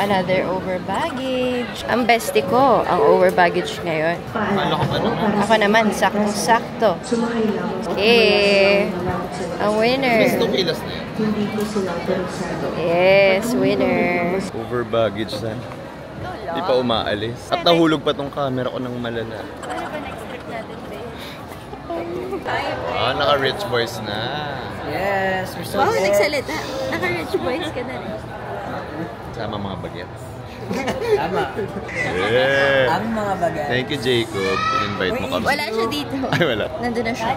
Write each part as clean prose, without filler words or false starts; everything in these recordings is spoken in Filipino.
another over baggage. Ang bestie ko, ang over baggage ngayon. Ano ka ba naman? Ako naman, saktong-sakto. Okay. Ang winner. Miss 2 kilos na yun. Yes, winner. Over baggage na. Di pa umaalis. At nahulog pa tong camera ko ng malala. Ano ba next trip natin, babe? Naka-rich boys na. Yes, we're so Wow, nagsalita. Naka-rich boys ka na rin. Sama mga bagets. Tama. Yeah. Ang mga bagay. Thank you, Jacob. In-invite mo kami. Wala siya dito. Ay, wala. Nandun na siya.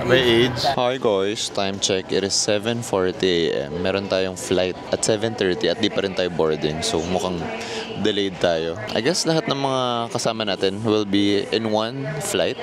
By age. Hi guys, time check. It is 7:40 AM. Meron tayong flight at 7:30 at di pa rin tayo boarding. So mukhang delayed tayo. I guess lahat ng mga kasama natin will be in one flight.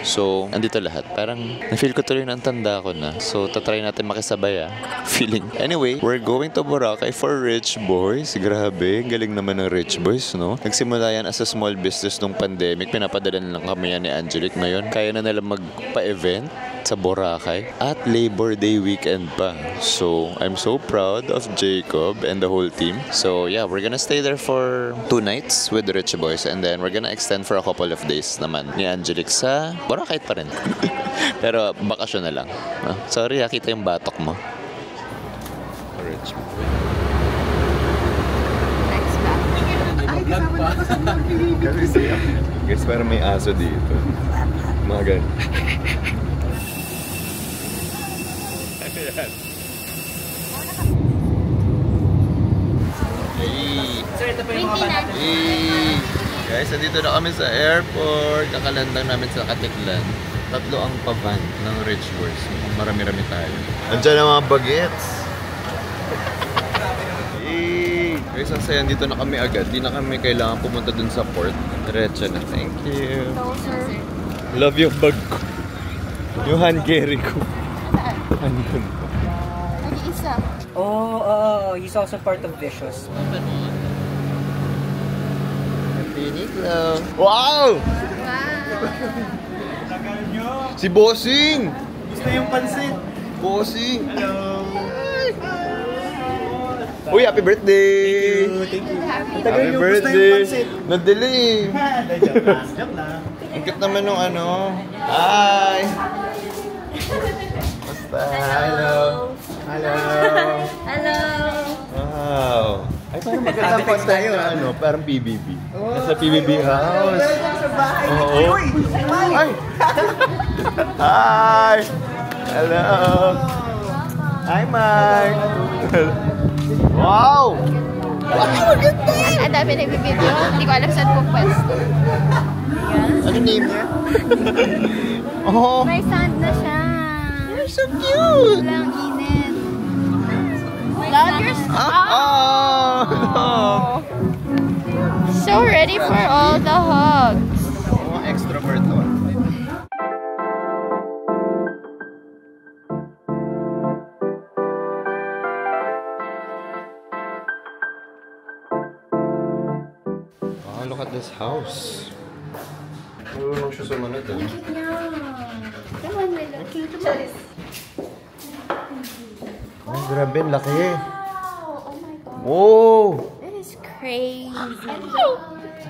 So, andito lahat. Parang na-feel ko tuloy na ang tanda ko na. So, tatry natin makisabay feeling. Anyway, we're going to Boracay for Rich Boys. Grabe, galing naman ng Rich Boys, no? Nagsimula yan as a small business nung pandemic. Pinapadala na lang kami yan ni Angelique. Ngayon, kaya na nila magpa-event sa Boracay at Labor Day weekend pa. So, I'm so proud of Jacob and the whole team. So, yeah, we're gonna stay there for 2 nights with the Rich Boys and then we're gonna extend for a couple of days naman ni Angelique sa Boracay pa rin. Pero, bakasyon na lang. Sorry, kita yung batok mo. Rich Boy. Next back. Kasi siya. Guys, parang may aso dito. Mga ganun. Ano yan? Sir, ito po yung mga bata. Hey! Guys, nandito na kami sa airport. Kakalandang namin sa Katiklan. 3 ang pavan ng Rich Boys. Marami-rami tayo. Andiyan ang mga bagets. Hey! Guys, ang saya. Dito na kami agad. Di na kami kailangan pumunta dun sa port. Diretso na. Thank you. Love yung bag ko. Yung hand carry ko. Andun. Nag-iisa. Oh, he's also part of Vicious. Piniklo. Wow! Si Bossing! Gusto yung pansit. Bossing! Uy, happy birthday! Thank you. Happy birthday! Na-delay! Joke lang. Ang cute naman nung ano. Hi! Basta. Hello! Hello! Hello! Wow! Ay, parang magandang pag tayo, ano, parang PBB. Nasa PBB house. Oo. Ay! Hi! Hello! Hi, Mark! Wow! Ang dami na video. Hindi ko alam saan po pwesto. Ano name niya? Oh! May sand na siya. You're so cute! Walang init. Vloggers? Oh! So ready for all the hugs. Mga extrovert to. Oh, look at this house. Marunong siya sumunod eh. Come on, my love. Oh, grabe, laki. Oh my God. Whoa! That is crazy.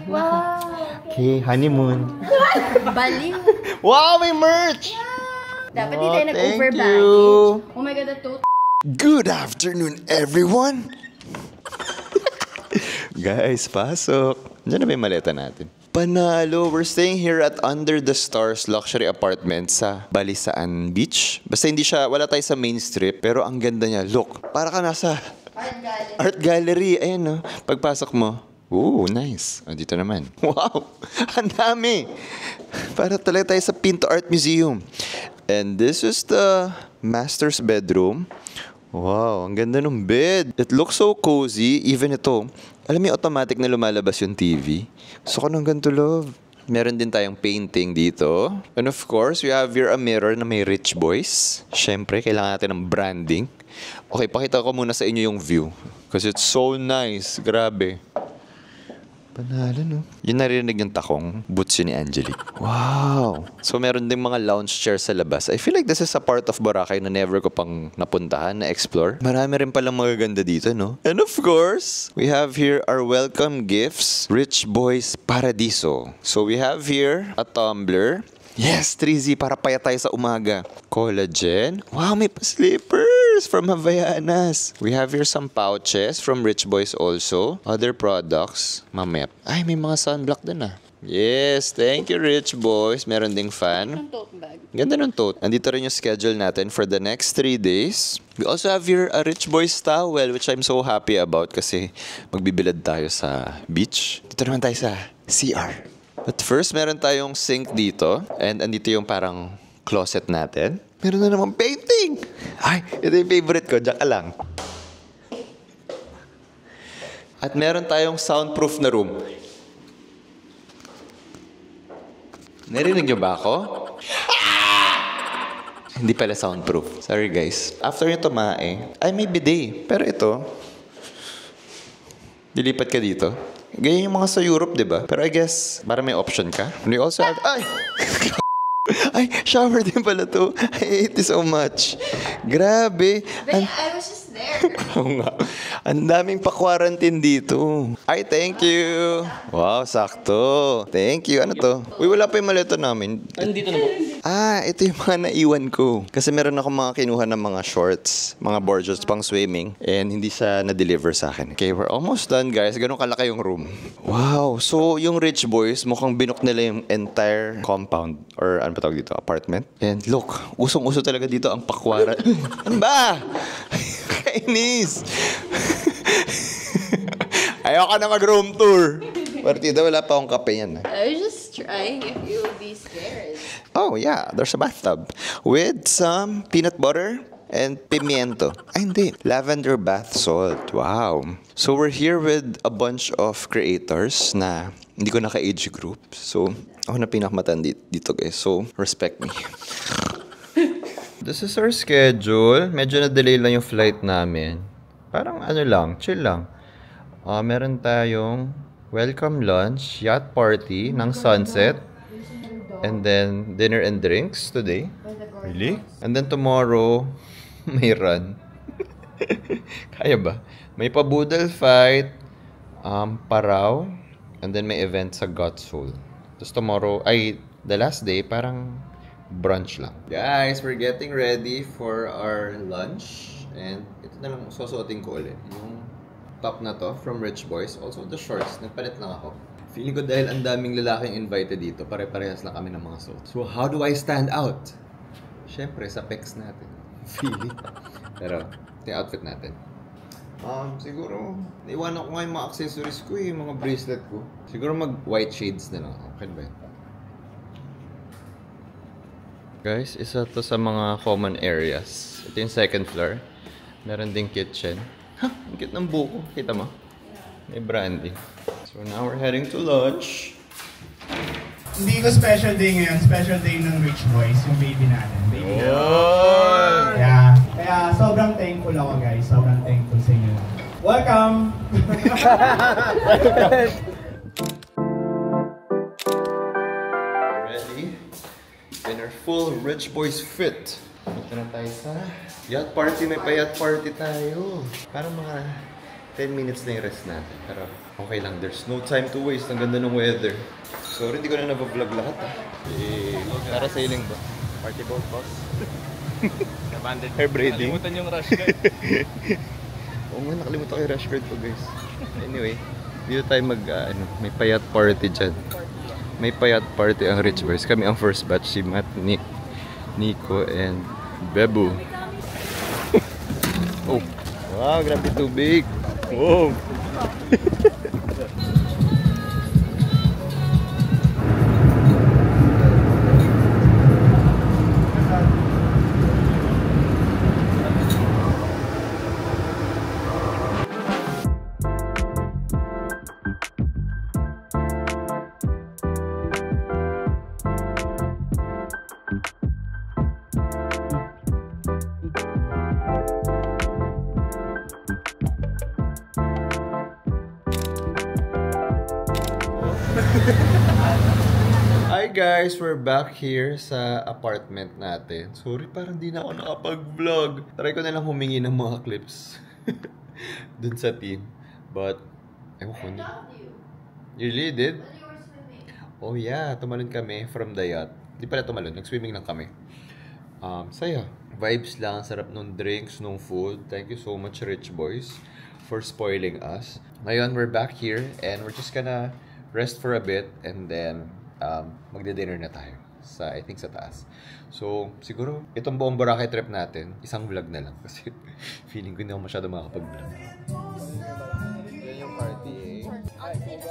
Wow. Okay, honeymoon. Baliw. Wow, may merch! Dapat di tayo nag-over thank baggage. you. Oh my God, that tote. Good afternoon, everyone! Guys, pasok. Diyan na ba yung maleta natin? Panalo! We're staying here at Under the Stars Luxury Apartment sa Balisaan Beach. Basta hindi siya, wala tayo sa main strip, pero ang ganda niya. Look, para ka nasa art gallery. Ayan, no? Pagpasok mo. Ooh, nice. Oh, dito naman. Wow! Ang dami! Para talaga tayo sa Pinto Art Museum. And this is the master's bedroom. Wow, ang ganda ng bed. It looks so cozy. Even ito, alam mo yung automatic na lumalabas yung TV? Gusto ko ng ganito, love. Meron din tayong painting dito. And of course, we have here a mirror na may Rich Boys. Siyempre, kailangan natin ng branding. Okay, pakita ko muna sa inyo yung view. Because it's so nice. Grabe. Panalo, no? Yung narinig yung takong, boots yun ni Angelique. Wow! So, meron ding mga lounge chairs sa labas. I feel like this is a part of Boracay na never ko pang napuntahan, na-explore. Marami rin palang magaganda dito, no? And of course, we have here our welcome gifts, Rich Boys Paradiso. So, we have here a tumbler. Yes, 3Z para payat tayo sa umaga. Collagen. Wow, may slippers from Havaianas. We have here some pouches from Rich Boys also. Other products. Mamaya. Ay, may mga sunblock din ah. Yes, thank you Rich Boys. Meron ding fan. Tote bag. Ganda ng tote. Andito rin yung schedule natin for the next 3 days. We also have here a Rich Boys towel, which I'm so happy about kasi magbibilad tayo sa beach. Dito naman tayo sa CR. But first, meron tayong sink dito. And andito yung parang closet natin. Meron na namang painting! Ay, ito yung favorite ko. Diyan ka lang. At meron tayong soundproof na room. Narinig niyo ba ako? Hindi pala soundproof. Sorry guys. After nyo tumae, ay may bidet. Pero ito, dilipat ka dito. Ganyan yung mga sa Europe, di ba? Pero I guess, para may option ka. And we also have... Ay! Ay, shower din pala to. I hate it so much. Grabe. I was just there. Oo nga. Ang daming pa-quarantine dito. Ay, thank you. Wow, sakto. Thank you. Ano to? Uy, wala pa yung maleta namin. Andito na po. Ah, ito yung mga naiwan ko. Kasi meron ako mga kinuha ng mga shorts, mga board shorts pang swimming, and hindi siya na-deliver sa akin. Okay, we're almost done, guys. Ganun kalaki yung room. Wow. So, yung Rich Boys, mukhang binok nila yung entire compound, or ano pa tawag dito, apartment. And look, usong-uso talaga dito ang pakwara. Ano ba? Kainis. Ayoko na mag-room tour. Partida, wala pa akong kape yan. I was just trying if you would be scared. Oh, yeah. There's a bathtub with some peanut butter and pimiento. Ay, hindi. Lavender bath salt. Wow. So, we're here with a bunch of creators na hindi ko naka-age group. So, ako na pinakamatanda dito, guys. So, respect me. This is our schedule. Medyo na-delay lang yung flight namin. Parang ano lang, chill lang. Meron tayong welcome lunch, yacht party ng sunset. And then, dinner and drinks today. Really? And then tomorrow, may run. Kaya ba? May pabudal fight, paraw, and then may event sa Godsoul. Tapos tomorrow, the last day, parang brunch lang. Guys, we're getting ready for our lunch. And ito na lang susuotin ko ulit. Yung top na to from Rich Boys. Also the shorts. Nagpalit lang ako. Feeling ko dahil ang daming lalaking invited dito, pare-parehas lang kami ng mga suot. So how do I stand out? Siyempre, sa pecs natin. Feeling. Pero, ito yung outfit natin. Siguro, naiwanan ko nga yung mga accessories ko yung mga bracelet ko. Siguro mag-white shades na lang. Okay ba yun? Guys, isa to sa mga common areas. Ito yung second floor. Meron ding kitchen. Ha! Ang cute ng buko. Kita mo? May brandy. So now we're heading to lunch. Hindi ko special day ngayon. Special day ng Rich Boys. Yung baby natin. Baby Kaya sobrang thankful ako, guys. Sobrang thankful sa inyo. Welcome! Ready? In our full Rich Boys fit. Punta na tayo sa yacht party. May pa-yacht party tayo. Parang mga 10 minutes na yung rest natin. Pero okay lang. There's no time to waste. Ang ganda ng weather. Sorry, hindi ko na nabavlog lahat para sailing ba? Party boat, boss. Abandoned. Hair braiding. Nakalimutan yung rush guard. Oo nga, nakalimutan ko yung rush guard ko, guys. Anyway, dito tayo may payat party dyan. May payat party ang Rich Boys. Kami ang first batch, si Matt, Nick, Nico, and Bebu. Oh, wow, grabe tubig. Wow. guys, we're back here sa apartment natin. Sorry, parang di na ako nakapag-vlog. Try ko na lang humingi ng mga clips dun sa team. But, ewan ko na. You really did? Oh yeah, tumalon kami from the yacht. Di pala tumalon, nag-swimming lang kami. Saya. Vibes lang, sarap nung drinks, nung food. Thank you so much, Rich Boys, for spoiling us. Ngayon, we're back here and we're just gonna rest for a bit and then magde-dinner na tayo I think sa taas. So, siguro itong buong Boracay trip natin, isang vlog na lang kasi feeling ko hindi ako masyado makakapag-vlog. Yan yung party eh. Message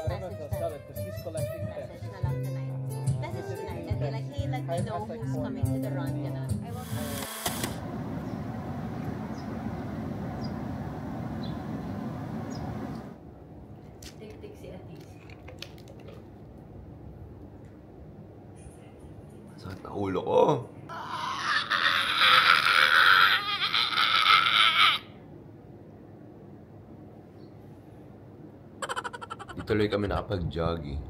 na lang tonight. Message tonight and be like, hey, let me know who's coming to the run. Ganun. I will. Tik-tik si Atis. Sakit na ulo ko. Ituloy kami nakapag-jogging.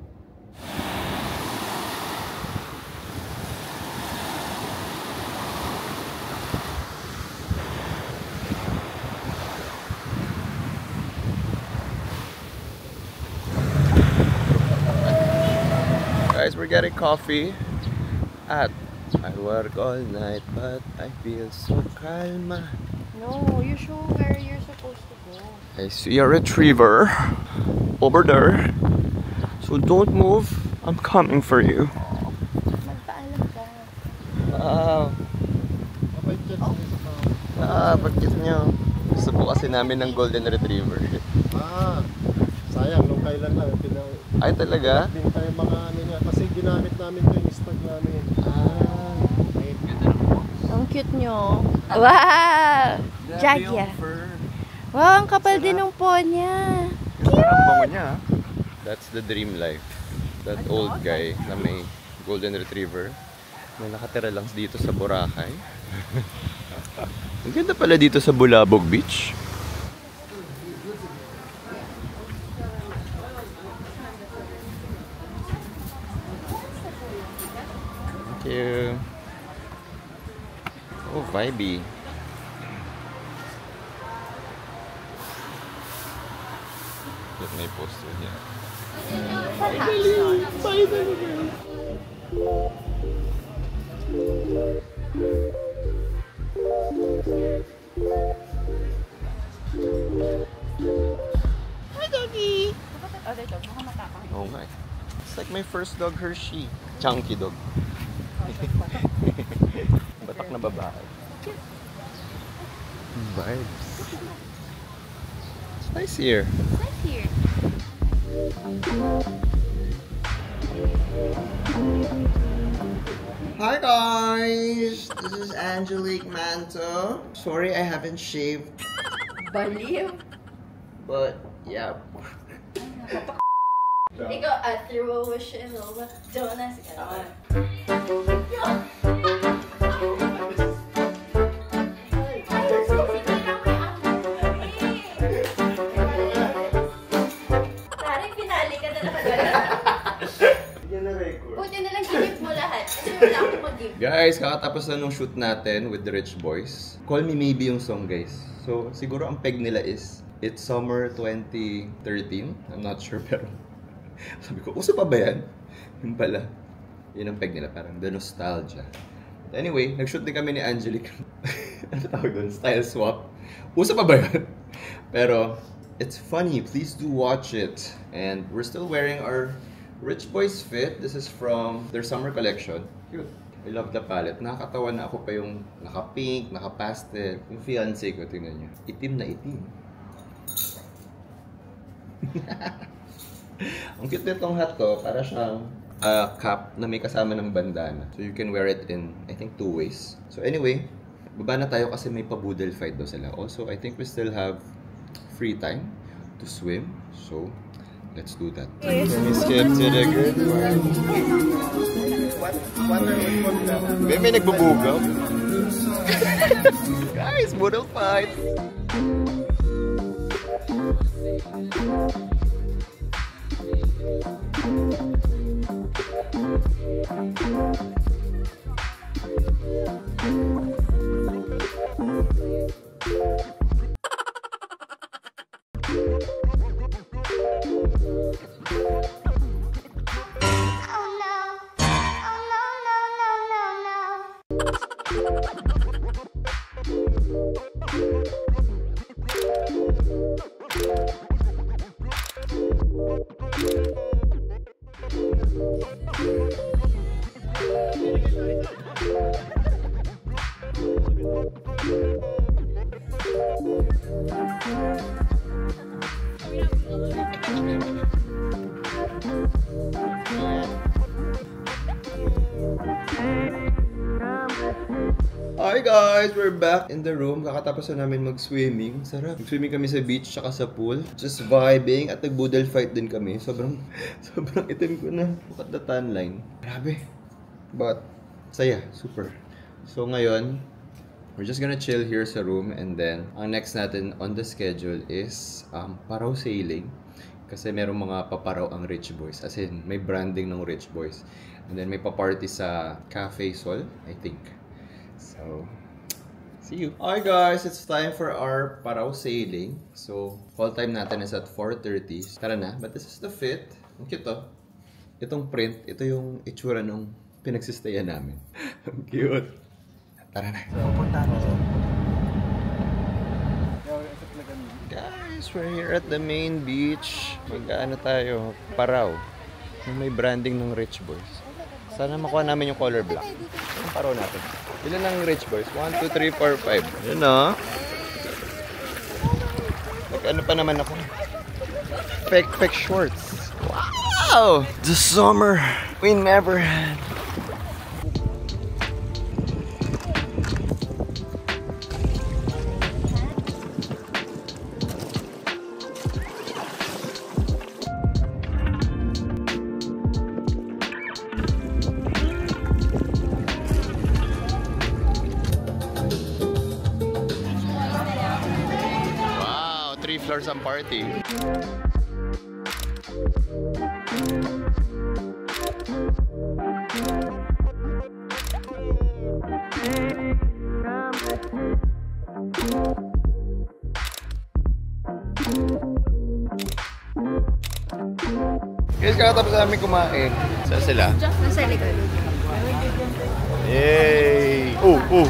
Guys, we're getting coffee at I work all night but I feel so calma. No, you show where you're supposed to go. I see a retriever over there. So don't move. I'm coming for you. Magpaalam ka. Pagkis niyo. Gusto po kasi namin ng golden retriever. Sayang, nung kailan lang. Ay talaga? Din tayo mga ano niya. Kasi ginamit namin ito yung stock namin. Ang cute nyo. Wow! Jaguar. Wow, ang kapal din ng paw niya. That's the dream life. That old guy na may golden retriever na nakatira lang dito sa Boracay. Ang ganda pala dito sa Bulabog Beach. Thank you. Oh, vibey. Look, may poster niya. Hi, doggy! Oh my. It's like my first dog, Hershey. Chunky dog. Batak na babae. Vibes. It's nice here. Nice here. Hi guys! This is Angelique Manto. Sorry I haven't shaved. Baliw. But, yeah. Ikaw, through a wish and over. Jonas. Parang pinali ka na naman. Buti na lang ginip mo lahat. Kasi wala akong mag-give. Guys, kakatapos na nung shoot natin with the Rich Boys. Call Me Maybe yung song, guys. So, siguro ang peg nila is It's Summer 2013. I'm not sure, pero sabi ko, uso pa ba yan? Yung pala. Yun ang peg nila, parang the nostalgia. Anyway, nag-shoot din kami ni Angelique. Ano tawag doon? Style swap. Uso pa ba yan? Pero, it's funny. Please do watch it. And we're still wearing our Rich Boys fit. This is from their summer collection. Cute. I love the palette. Nakakatawa na ako pa yung naka-pink, naka-pastel. Yung fiancé ko, tingnan nyo. Itim na itim. Ang cute nitong hat ko, para siyang cap na may kasama ng bandana. So you can wear it in, I think, 2 ways. So anyway, baba na tayo kasi may pa-boodle fight daw sila. Also, I think we still have free time to swim. So, let's do that. We skip to the good one. May nagbubugaw. Guys, boodle fight! Hi guys! We're back in the room. Kakatapos na namin mag-swimming. Sarap. Mag-swimming kami sa beach tsaka sa pool. Just vibing at nag-boodle fight din kami. Sobrang itim ko na. Look at the tan line. Grabe. But, saya. Super. So ngayon, we're just gonna chill here sa room and then, ang next natin on the schedule is paraw sailing. Kasi merong mga paparaw ang Rich Boys. As in, may branding ng Rich Boys. And then may pa-party sa Cafe Sol, I think. So, see you. Hi guys, it's time for our paraw sailing. So, call time natin is at 4:30. Tara na, but this is the fit. Ang cute to. Itong print, ito yung itsura nung pinagsistayan namin. Ang cute. Tara na. Guys, we're here at the main beach. Mag-ano tayo, paraw. Yung may branding ng Rich Boys. Sana makuha namin yung color black. Ang paraw natin. Ilan ang Rich Boys? 1, 2, 3, 4, 5. Yun o. Nag-ano pa naman ako. Fake shorts. Wow! The summer we never had. Floors ang party. Guys, kakatapos namin kumain. Saan sila? Nasa likod. Yay! Oh!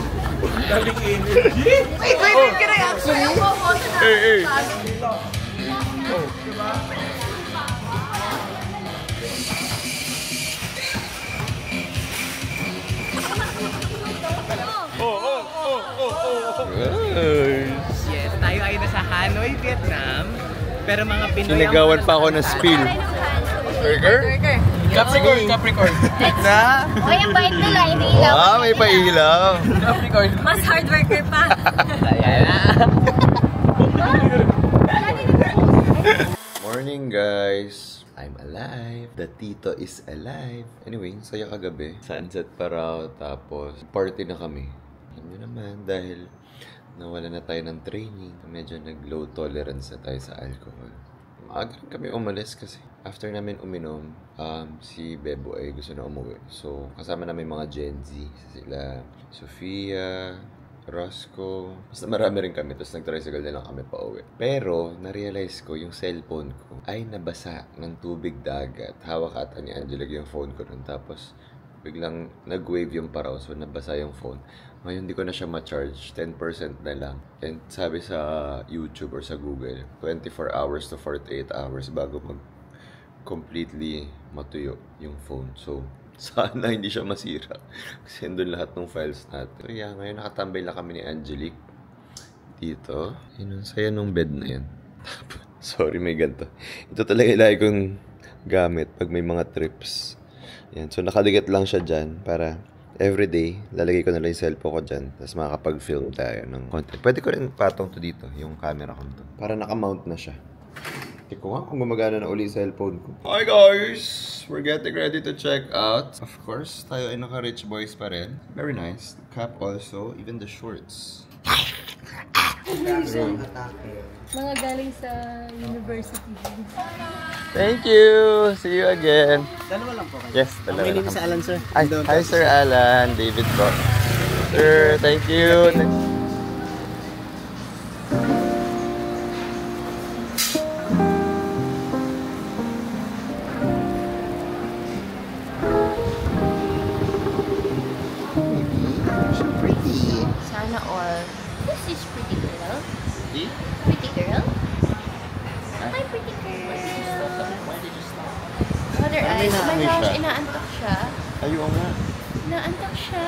Daling energy! Wait, can I actually? Hey! Yes, tayo ay nasa Hanoi, Vietnam. Pero mga Pinoy Sinigawan pa ako ng spill. Burger? Capricorn. Na? O, yung bait nila, hindi ilaw. Ah, may pailaw. Capricorn. Mas hard worker pa. Ayan na. Morning guys! I'm alive. The Tito is alive. Anyway, saya kagabi. Sunset pa raw. Tapos, party na kami. Alam nyo naman, dahil nawala na tayo ng training. Medyo nag-low tolerance na tayo sa alcohol. Maaga rin kami umalis kasi after namin uminom, si Bebo ay gusto na umuwi. So, kasama namin mga Gen Z. Sila, Sofia, Roscoe. Basta marami rin kami. Tapos nag-tricycle din lang kami pa uwi. Pero, na-realize ko yung cellphone ko ay nabasa ng tubig dagat. Hawak ata ni Angela yung phone ko nun. Tapos, biglang nag-wave yung paraw. So, nabasa yung phone. Ngayon, hindi ko na siya ma-charge. 10% na lang. And sabi sa YouTube or sa Google, 24 hours to 48 hours bago completely matuyo yung phone. So, sana hindi siya masira. Kasi doon lahat ng files natin. So, yeah, ngayon nakatambay lang kami ni Angelique dito. Yun, saya nung bed na yan. Sorry, may ganito. Ito talaga ilagay kong gamit pag may mga trips. Yan. So, nakadikit lang siya dyan para everyday, lalagay ko na lang yung cellphone ko dyan. Tapos makakapag-film tayo ng content. Pwede ko rin patong to dito, yung camera ko to. Para nakamount na siya. Hindi ko nga kung gumagana na uli yung cellphone ko. Hi guys! We're getting ready to check out. Of course, tayo ay naka-Rich Boys pa rin. Very nice. The cap also, even the shorts. Mga galing sa university. Thank you! See you again. Dalawa lang po kayo. Yes, dalawa May lang. name sa Alan, sir. Ay, hi Sir Alan, David po. Sir, thank you. sana all. This is pretty girl. See? Pretty girl? Hi, pretty girl. Why did you stop? Mother eyes. Oh my Ay, gosh, siya. inaantok siya. Ayaw nga. Inaantok siya.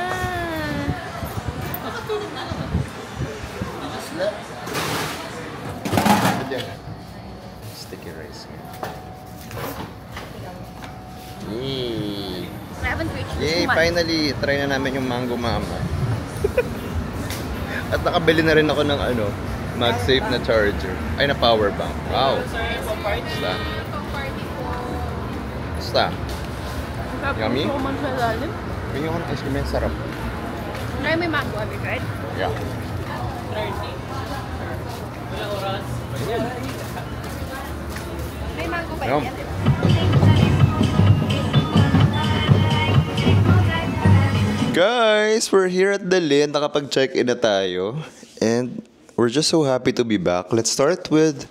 Sticky rice. Yay! I haven't reached this Yay! one. Finally, try na namin yung Mango Mama. At nakabili na rin ako ng MagSafe na charger. Ay, na power bank. Wow! Basta. Basta. Yummy? Yun yung ice cream yung sarap. Try may mango, right? Yeah. May mango ba Yum. yan? Guys, we're here at the Lynn. Nakapag-check-in na tayo. And we're just so happy to be back. Let's start with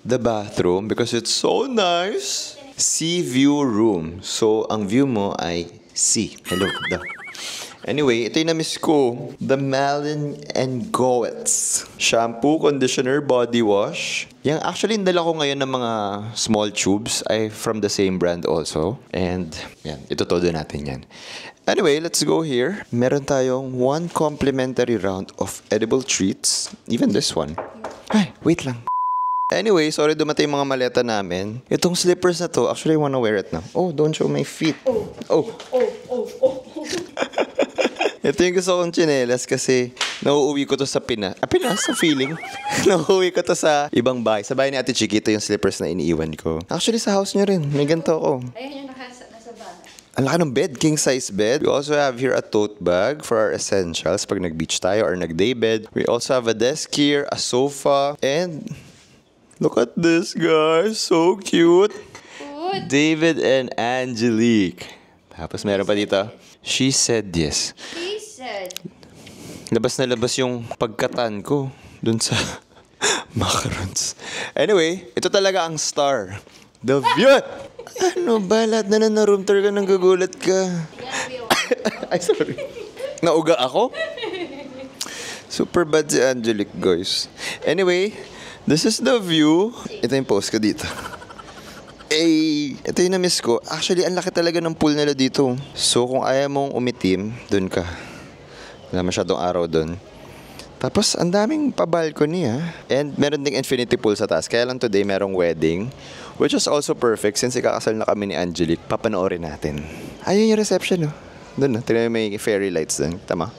the bathroom because it's so nice. Sea view room. So, ang view mo ay sea. Hello. Anyway, ito yung na-miss ko. The Malin and Goetz. Shampoo, conditioner, body wash. Yung actually, nandala ko ngayon ng mga small tubes ay from the same brand also. And, yan. Ito todo natin yan. Anyway, let's go here. Meron tayong 1 complimentary round of edible treats. Even this one. Ay, wait lang. Anyway, sorry dumating yung mga maleta namin. Itong slippers na to, actually I wanna wear it now. Oh, don't show my feet. Oh. Ito yung gusto kong tsinelas kasi nauuwi ko to sa Pinas. Pinas, sa feeling. Nauuwi ko to sa ibang bahay. Sa bahay ni Ate Chiquito yung slippers na iniiwan ko. Actually, sa house niya rin. May ganito ako. Ayan yung nasa bahay. Ang laki ng bed, king size bed. We also have here a tote bag for our essentials pag nag-beach tayo or nag-day bed. We also have a desk here, a sofa, and look at this, guys. So cute. Good. David and Angelique. Tapos meron pa dito. She said yes. He said. Labas na labas yung pagkatan ko dun sa macarons. Anyway, ito talaga ang star. The view. Ano ba? Lahat na room tour ka nang gagulat ka. Ay, sorry. Nauga ako? Super bad si Angelique, guys. Anyway, this is the view. Ito yung post ko dito. Ito yung na-miss ko. Actually, ang laki talaga ng pool nila dito. So, kung ayaw mong umitim, dun ka. Wala masyadong araw dun. Tapos, ang daming pa-balcony, ha. And meron ding infinity pool sa taas. Kaya lang today, merong wedding. Which is also perfect since ikakasal na kami ni Angelique. Papanoorin natin. Ayun yung reception, no. Dun, no. Tingnan mo may fairy lights dun. Tama?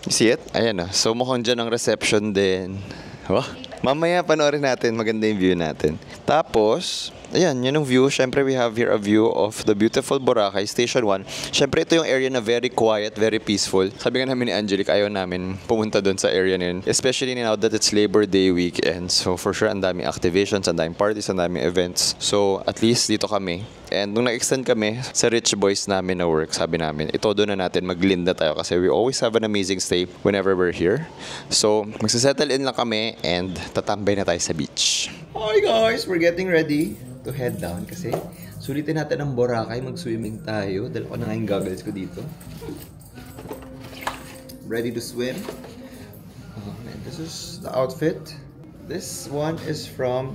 You see it? Ayan, no. So, mukhang dyan ang reception din. Oh, mamaya panoorin natin. Maganda yung view natin. Tapos, ayan, yun ang view. Siyempre, we have here a view of the beautiful Boracay, Station 1. Siyempre, ito yung area na very quiet, very peaceful. Sabi nga namin ni Angelique, ayaw namin pumunta doon sa area na yun. Especially now that it's Labor Day weekend. So, for sure, ang daming activations, ang daming parties, ang daming events. So, at least dito kami. And nung na-extend kami sa Rich Boys namin na work, sabi namin, ito doon na natin, maglinda tayo kasi we always have an amazing stay whenever we're here. So, magsasettle in lang kami and tatambay na tayo sa beach. Hi guys! We're getting ready to head down kasi sulitin natin ang Boracay, mag-swimming tayo. Dala ko na nga yung goggles ko dito. Ready to swim? And this is the outfit. This one is from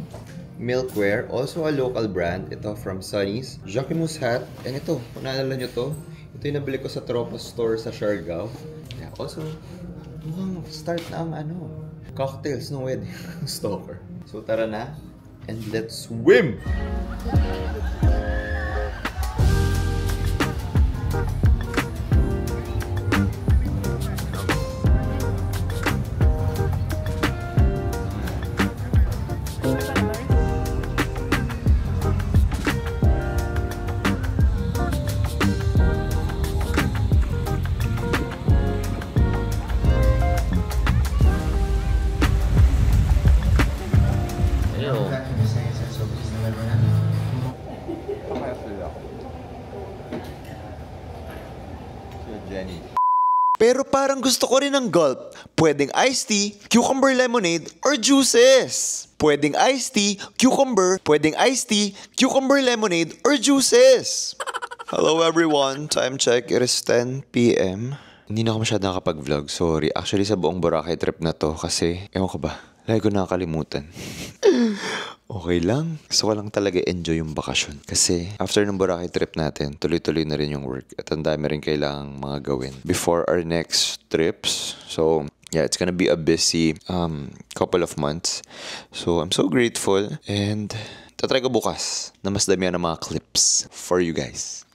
Milkware, also a local brand. Ito from Sunny's. Jacquemus hat. And ito, kung naalala nyo to, ito yung nabili ko sa Tropa Store sa Siargao. Yeah, also, mukhang start na ang cocktails ng wedding stalker. So tara na, and let's swim! Pero parang gusto ko rin ng gulp. Pwedeng iced tea, cucumber lemonade, or juices. Pwedeng iced tea, cucumber, pwedeng iced tea, cucumber lemonade, or juices. Hello everyone, time check, it is 10 p.m. Hindi na ako masyadong nakapag-vlog, sorry. Actually, sa buong Boracay trip na to, kasi, ewan ko ba, lagi ko nakakalimutan. Okay lang. Gusto ko lang talaga enjoy yung bakasyon. Kasi, after ng Boracay trip natin, tuloy-tuloy na rin yung work. At ang dami rin kailangang mga gawin before our next trips. So, yeah, it's gonna be a busy couple of months. So, I'm so grateful. And, tatry ko bukas na mas damihan ng mga clips for you guys.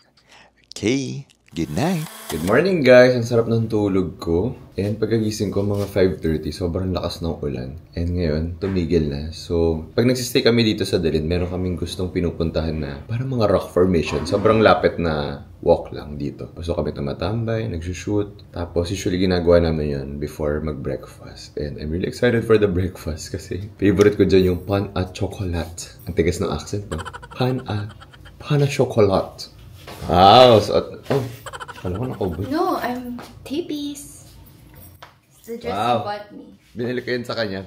Okay, good night. Good morning guys, ang sarap ng tulog ko. And pagkagising ko mga 5:30, sobrang lakas ng ulan. And ngayon, tumigil na. So, pag nagsistay kami dito sa Dalin, meron kaming gustong pinupuntahan na parang mga rock formation. Sobrang lapit na walk lang dito. So kami tumatambay, nagsushoot. Tapos usually ginagawa namin yun before mag-breakfast. And I'm really excited for the breakfast kasi favorite ko dyan yung pan at chocolate. Ang tigas ng accent, no? Pan at chocolate. Wow, so, alam ko nakaubo. No, I'm Tippies. So just Wow. bought me. Binili ko yun sa kanya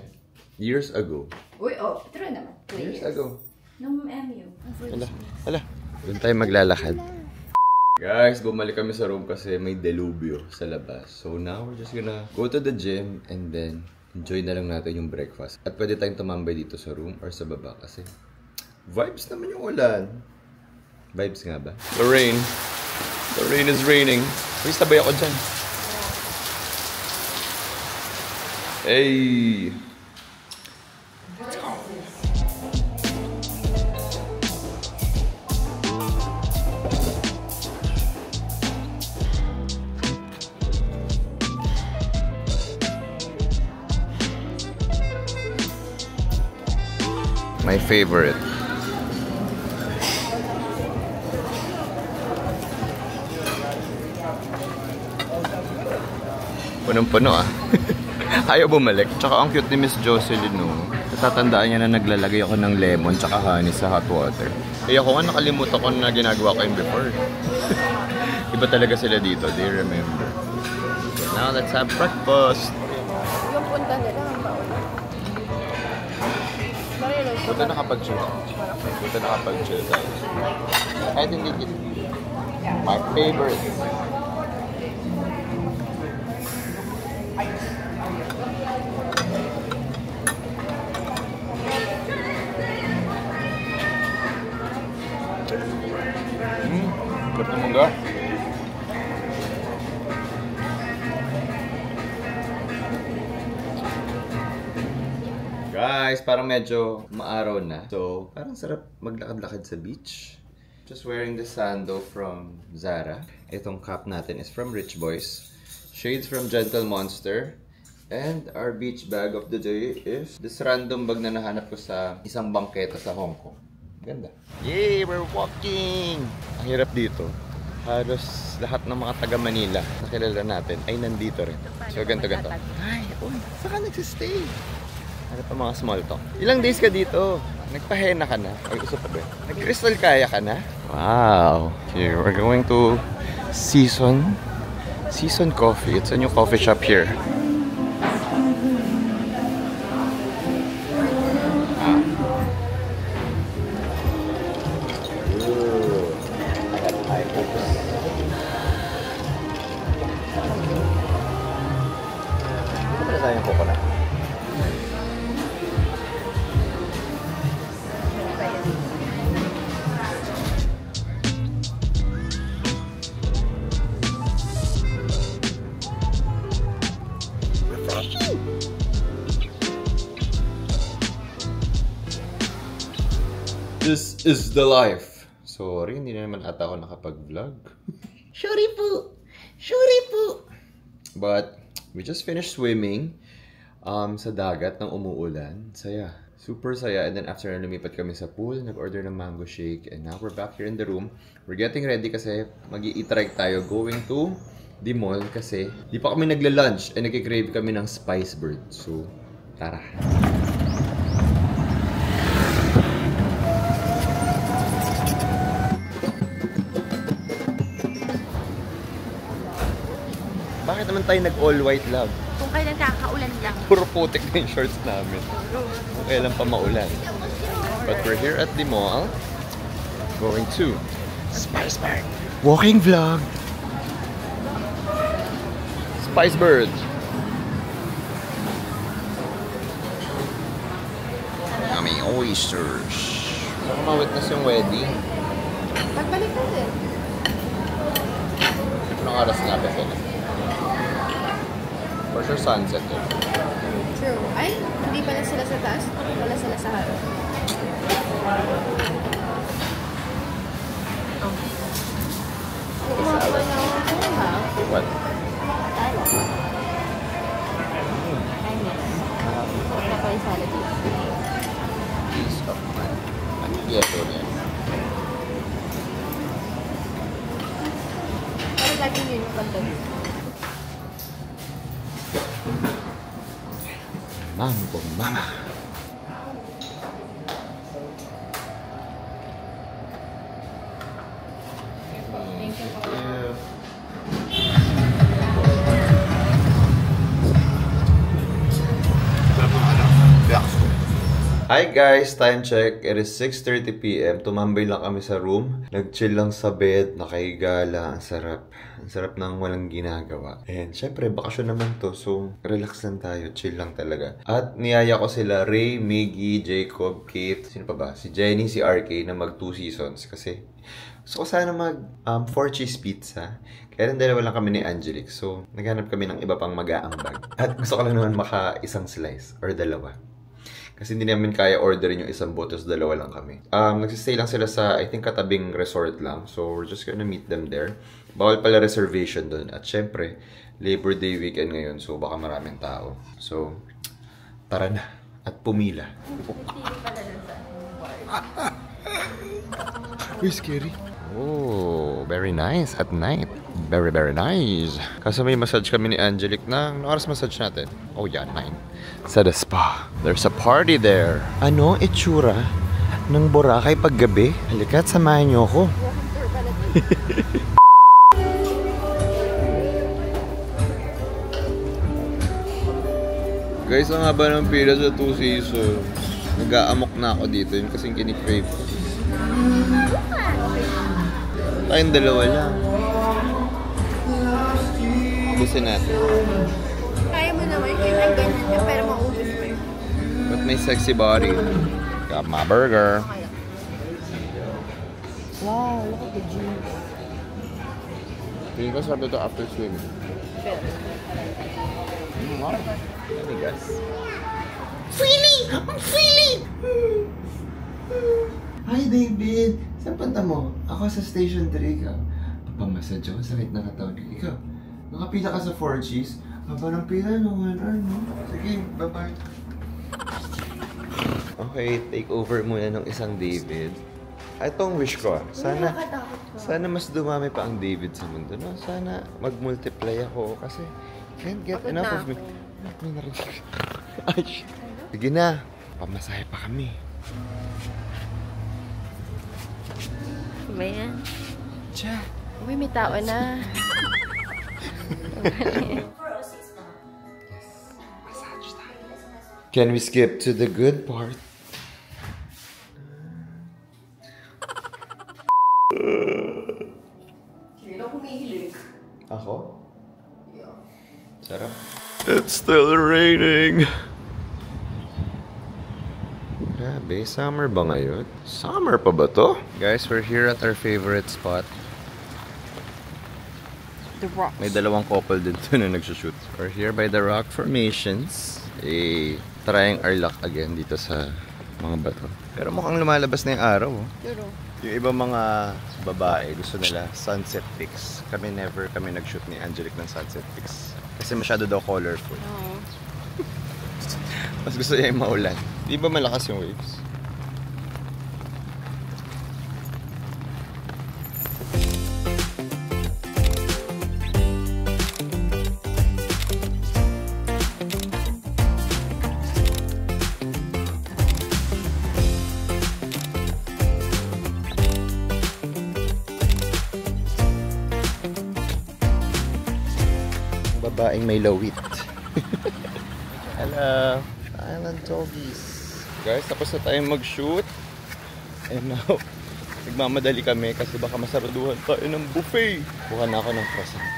years ago. Uy, oh, true naman. 2 Years years. ago. Nung MU. Hala. Doon tayo maglalakad. Guys, bumalik kami sa room kasi may delubyo sa labas. So now we're just gonna go to the gym and then enjoy na lang natin yung breakfast. At pwede tayong tumambay dito sa room or sa baba kasi vibes naman yung ulan. Vibes nga ba? The rain. The rain is raining. Uy, sabay ako dyan. Hey! My favorite. Punong-puno ah. Ayaw bumalik. Tsaka ang cute ni Miss Jocelyn, no. Natatandaan niya na naglalagay ako ng lemon tsaka honey sa hot water. Kaya ako nga nakalimutan ko na ginagawa ko yung before. Iba talaga sila dito. They remember. Now let's have breakfast. Yung punta nila ang baon. Buta nakapag-chill. Buta nakapag-chill tayo. Kahit hindi kita. My favorite. Sarap ng mangga. Guys, parang medyo maaraw na. So, parang sarap maglakad-lakad sa beach. Just wearing the sandal from Zara. Itong cap natin is from Rich Boys. Shades from Gentle Monster. And our beach bag of the day is this random bag na nahanap ko sa isang bangketa sa Hong Kong. Ganda. Yay! We're walking! Ang hirap dito. Halos lahat ng mga taga Manila na kilala natin ay nandito rin. So, ganito. Ay, uy, saan ka nagsistay? Ano pa mga small talk? Ilang days ka dito? Nagpahena ka na? Ay, usap pa ba? Nag-crystal kaya ka na? Wow! Here, we're going to Season Coffee. It's a new coffee shop here. This is the life. Sorry, hindi na naman ata ako nakapag-vlog. Sorry po. But, we just finished swimming sa dagat ng umuulan. Saya. Super saya. And then after na lumipat kami sa pool, nag-order ng mango shake. And now we're back here in the room. We're getting ready kasi mag-i-trike tayo going to the mall kasi di pa kami nagla-lunch and nag-crave kami ng Spice Bird. So, tara. Bakit naman tayo nag-all white, love? Kung kailan kakaulan lang. Puro putik na yung shorts namin. Kung kailan pa maulan. But we're here at the mall. Going to Spice Bird. Walking vlog. Spice Bird. Yummy oysters. Saan ma-witness yung wedding? Pagbalik ka din. Anong oras nga ba sila? For sure sunset eh. True. Ay, hindi pala sila sa taas. Wala sila sa harap. What? Piece of man. Ano yeso niya? Pero lagi yun yung pantay. Mambo mama. Thank you. Hi guys! Time check. It is 6:30 PM. Tumambay lang kami sa room. Nag-chill lang sa bed. Nakahiga lang. Ang sarap. Ang sarap ng walang ginagawa. And syempre, bakasyon naman to. So, relax lang tayo. Chill lang talaga. At niyaya ko sila, Ray, Miggy, Jacob, Kate. Sino pa ba? Si Jenny, si RK na mag 2 seasons. Kasi gusto ko sana mag 4 cheese pizza. Kaya rin dalawa lang kami ni Angelique. So, naghanap kami ng iba pang mag-aambag. At gusto ko lang naman maka isang slice or dalawa. Kasi hindi namin kaya orderin yung isang botos, dalawa lang kami. Nagsistay lang sila sa, I think, katabing resort lang. So, we're just gonna meet them there. Bawal pala reservation doon. At syempre, Labor Day weekend ngayon. So, baka maraming tao. So, tara na. At pumila. Uy, scary. Oh, very nice at night. Very, very nice. Kasi may massage kami ni Angelique na, anong oras massage natin? Oh yeah, 9. Sa the spa. There's a party there. Ano, itsura ng Boracay paggabi? Halika't samahan niyo ako. Guys, ang haba ng pila sa 2 seasons. Nag-aamok na ako dito. Yun kasing kinikrave ko. Tayong dalawa lang. Gusto natin. Kaya mo naman, kaya ganyan ka, pero maubos mo yun. But my sexy body. Got my burger. Wow, look at the jeans. Tingin ko sabi ito after swimming. Wow. Let me guess. Feeling! I'm feeling! Hi, David! Saan punta mo? Ako sa Station 3 ka. Papamassage ako sa right na katawan ko. Ikaw, nakapila ka sa 4 cheese. Haba ng pila, no? 1 hour, no? Sige, bye-bye. Okay, take over muna ng isang David. Ito ang wish ko. Sana mas dumami pa ang David sa mundo. No? Sana mag-multiply ako kasi can't get enough of me. May narinig. Ay, sige na. Pamasahe pa kami. Ba yan? Tiya. Uy, may tao na. Can we skip to the good part? Sino humihilig? Ako? Sarap. It's still raining. Grabe, summer ba ngayon? Summer pa ba to? Guys, we're here at our favorite spot. The Rock. May dalawang couple din to na nagsushoot. We're here by the rock formations. Trying our luck again dito sa mga bato. Pero mukhang lumalabas na yung araw. Oh. Yung ibang mga babae, gusto nila sunset pics. Kami never kami nag-shoot ni Angelique ng sunset pics. Kasi masyado daw colorful. Oo. Mas gusto niya yung maulan. Di ba malakas yung waves? Babaeng may lawit. Hello, island doggies. Guys, tapos na tayong mag-shoot. And now, nagmamadali kami kasi baka masaraduhan tayo ng buffet. Kuha na ako ng croissant.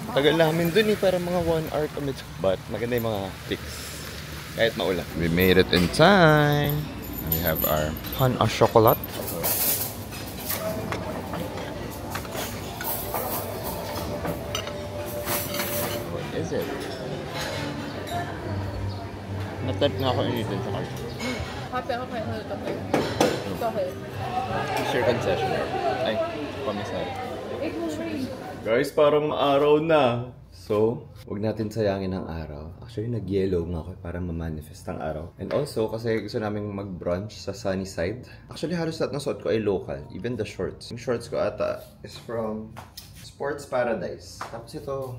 Tagal namin dun eh, para mga 1 hour kami. But maganda yung mga pics. Kahit maulan. We made it in time. We have our pan au chocolat. What is it? Natat nga ako dito sa cart. Happy ako kayo nito. Okay. Share concession. Ay, pamisari. Guys, parang araw na. So, huwag natin sayangin ang araw. Actually, nag-yellow nga ako para ma-manifest ang araw. And also, kasi gusto namin mag-brunch sa sunny side. Actually, halos lahat ng suot ko ay local. Even the shorts. Yung shorts ko ata is from Sports Paradise. Tapos ito,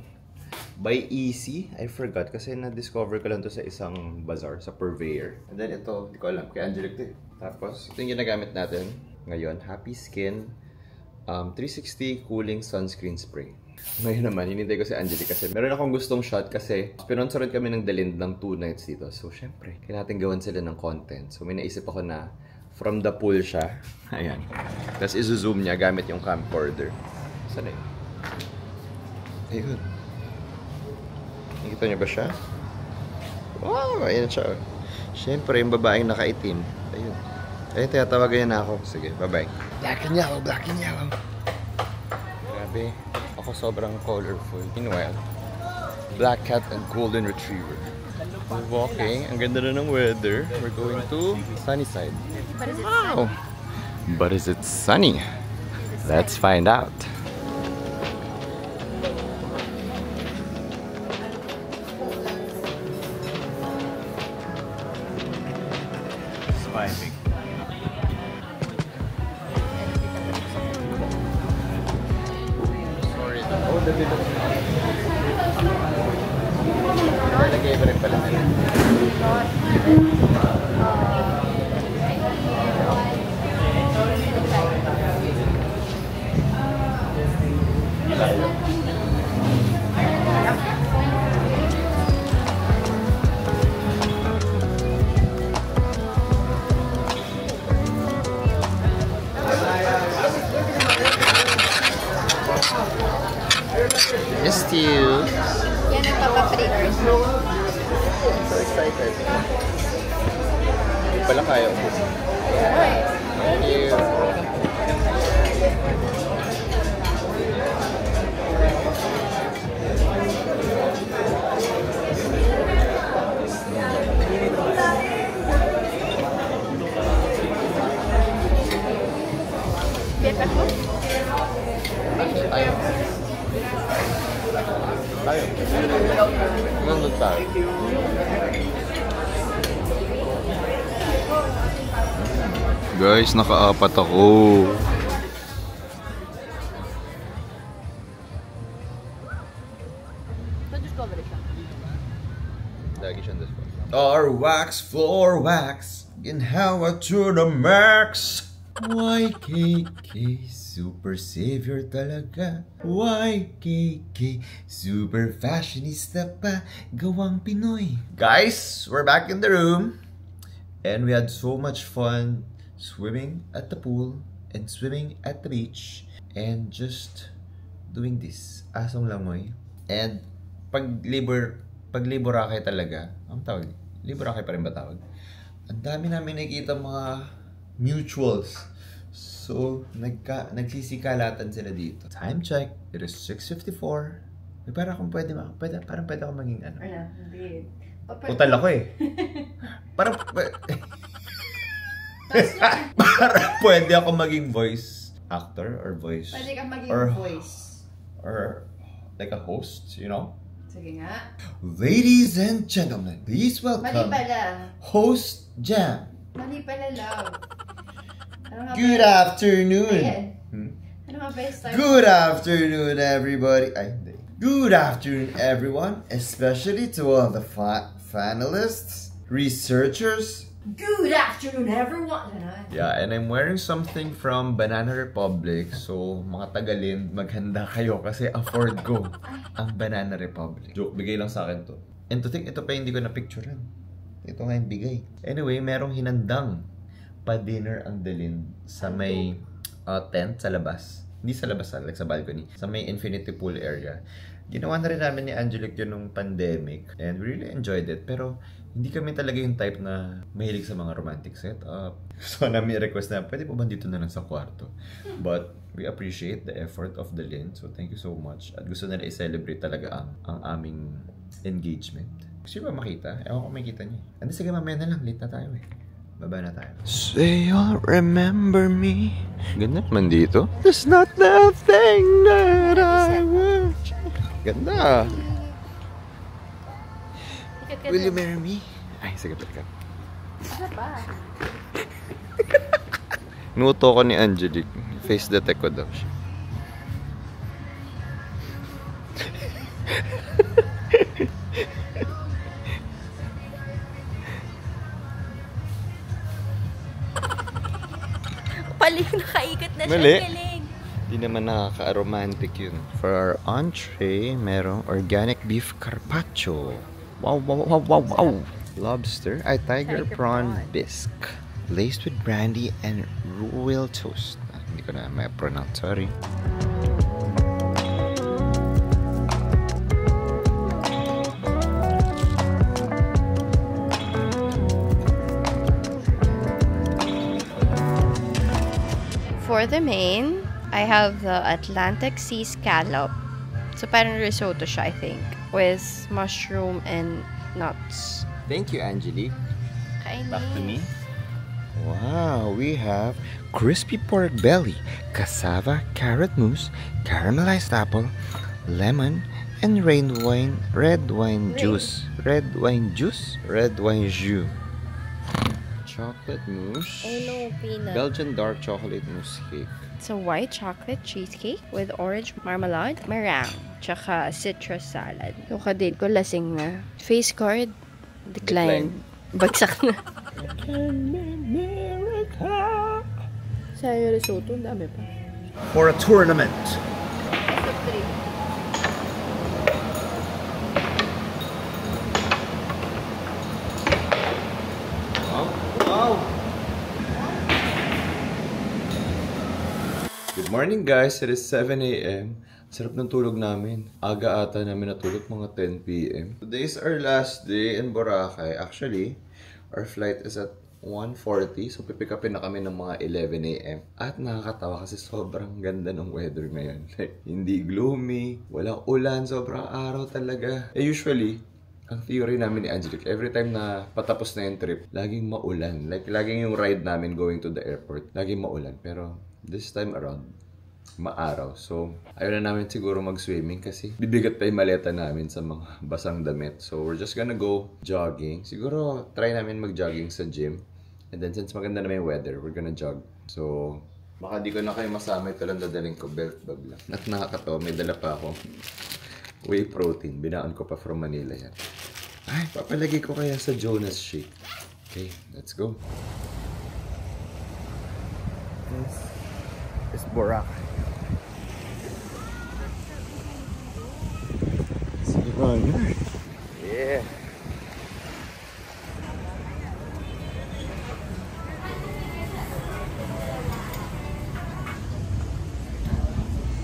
by Easy. I forgot kasi na-discover ko lang to sa isang bazaar, sa Purveyor. And then ito, hindi ko alam, kay Angelic to. Tapos, ito yung ginagamit natin ngayon. Happy Skin 360 Cooling Sunscreen Spray. Ngayon naman, hinintay ko si Angelic kasi meron akong gustong shot kasi sponsor kami ng Dalind ng 2 nights dito. So, syempre, kailangan natin gawan sila ng content. So, may naisip ako na from the pool siya. Ayan. Tapos, izo-zoom niya gamit yung camcorder. Saan na yun? Ayun. Nakita niyo ba siya? Wow! Ayan siya. Siyempre, yung babaeng nakaitim. Ayun. Ayun, tinatawagan niya na ako. Sige, bye-bye. Black and yellow, black and yellow. Grabe. Ako sobrang colorful. Meanwhile, black cat and golden retriever. We're walking. Ang ganda na ng weather. We're going to sunny side. Wow! But is it sunny? Let's find out. Swiping. Oh, dali na. Nalagay ba rin pala nila? Missed you. Yan ang papaprinters. I'm so excited. Hindi pala kaya ubus. Thank you. Beta ko? Ayaw. Tayo. Nandun tayo. Guys, nakaapat ako. Na-discover siya. Lagi siyang discover. Our wax floor wax. Ginhawa to the max. YKK, super savior talaga. YKK, super fashionista pa. Gawang Pinoy. Guys, we're back in the room. And we had so much fun swimming at the pool and swimming at the beach. And just doing this. Asong langoy. And pag liborake talaga. Ang tawag? Liborake pa rin ba tawag? Ang dami namin nakikita mga mutuals. So, nagsisikalatan sila dito. Time check. It is 6:54. Parang akong parang pwede akong maging ano. Ano? Hindi. Utal ako eh. Parang pwede ako maging voice actor or voice. Pwede kang maging voice. Or like a host, you know? Sige nga. Ladies and gentlemen, please welcome Mali pala. Host Jam. Mali pala, love. Ano nga Good ba? afternoon. Ayan. Ano nga ba yung start? Good afternoon, everybody. Ay, hindi. Good afternoon, everyone, especially to all the finalists, researchers. Good afternoon, everyone. Yeah, and I'm wearing something from Banana Republic. So, mga Tagalind, maghanda kayo kasi afford ko ang Banana Republic. Joke, bigay lang sa akin to. And to think, ito pa hindi ko na-picturean. Ito nga yung bigay. Anyway, merong hinandang pa-dinner ang Dalind sa may tent sa labas. Hindi sa labas, like sa balcony. Sa may infinity pool area. Ginawa na rin namin ni Angelique yun nung pandemic and we really enjoyed it. Pero hindi kami talaga yung type na mahilig sa mga romantic setup. So namin request na, pwede po ba dito na lang sa kwarto? But we appreciate the effort of the Lin. So thank you so much. At gusto nila i-celebrate talaga ang aming engagement. Gusto ba makita? Ewan ko makita niya. Hindi, sige mamaya na lang. Late na tayo eh. Baba na tayo. Say you'll remember me. Ganda naman dito. It's not the thing that I want. Ganda. Will you marry me? Ay, sige, balikan. Ano ba? Nuto ko ni Angelique. Face detect ko daw siya. Paling nakaikot na siya. Mali. Galing. Hindi naman nakaka-romantic yun. For our entree, merong organic beef carpaccio. Wow, wow, wow, wow, wow. Lobster, tiger prawn bisque. Laced with brandy and royal toast. Hindi ko na may pronounce, sorry. For the main, I have the Atlantic Sea scallop. So parang risotto siya, I think. With mushroom and nuts. Thank you, Angelique. Kainin. Back to me. Wow, we have crispy pork belly, cassava, carrot mousse, caramelized apple, lemon, and red wine juice. Red wine jus. Chocolate mousse. Oh no, peanut. Belgian dark chocolate mousse cake. It's a white chocolate cheesecake with orange marmalade, meringue, tsaka citrus salad. Yung kadate ko lasing na. Face card, decline. Bagsak na. Sayang risotto, ang dami pa. For a tournament. Wow. Good morning guys, it is 7 a.m. Sarap ng tulog namin. Aga ata namin natulog, mga 10 p.m. Today is our last day in Boracay. Actually, our flight is at 1:40. So pipick upin na kami ng mga 11 a.m. At nakakatawa kasi sobrang ganda ng weather ngayon. Like, hindi gloomy, walang ulan, sobrang araw talaga. Usually, ang theory namin ni Angelique, every time na patapos na yung trip, laging maulan. Like, laging yung ride namin going to the airport, laging maulan. Pero this time around, maaraw. So, ayaw na namin siguro mag-swimming kasi bibigat pa yung maleta namin sa mga basang damit. So, we're just gonna go jogging. Siguro, try namin mag-jogging sa gym. And then, since maganda na yung weather, we're gonna jog. So, baka di ko na kayo masama. Ito lang dadaling ko, belt bag lang. At nakakatawa, may dala pa ako. Whey protein. Binaan ko pa from Manila yan. Ay, papalagay ko kaya sa Jonas Shake. Okay, let's go. This is Boracay. Yeah.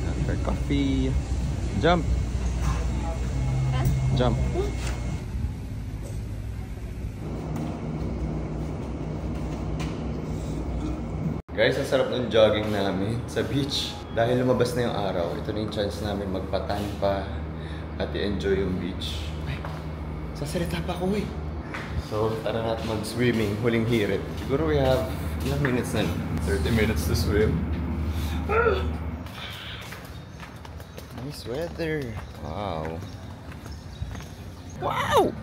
After coffee. Jump. Jump. Guys, ang sarap ng jogging namin sa beach. Dahil lumabas na yung araw, ito na yung chance namin magpatan pa at i-enjoy yung beach. Ay, sasalita pa ako eh. So, tara natin mag-swimming, huling hirit. Siguro we have ilang minutes na, 30 minutes to swim. Nice weather. Wow. Wow!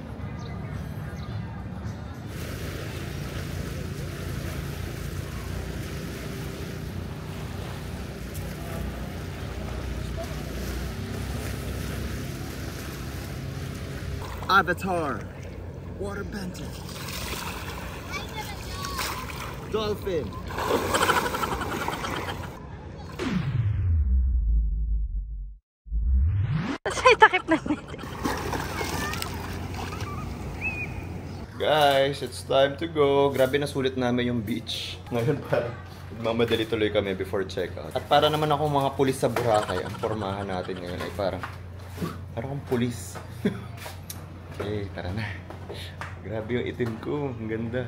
Avatar. Water bender. Dolphin. Ay, takip na nito. Guys, it's time to go. Grabe na sulit namin yung beach. Ngayon parang magmamadali tuloy kami before check-out. At para naman ako mga pulis sa Boracay, ang formahan natin ngayon ay parang Parang akong pulis. Okay, tara na. Grabe yung itim ko. Ang ganda.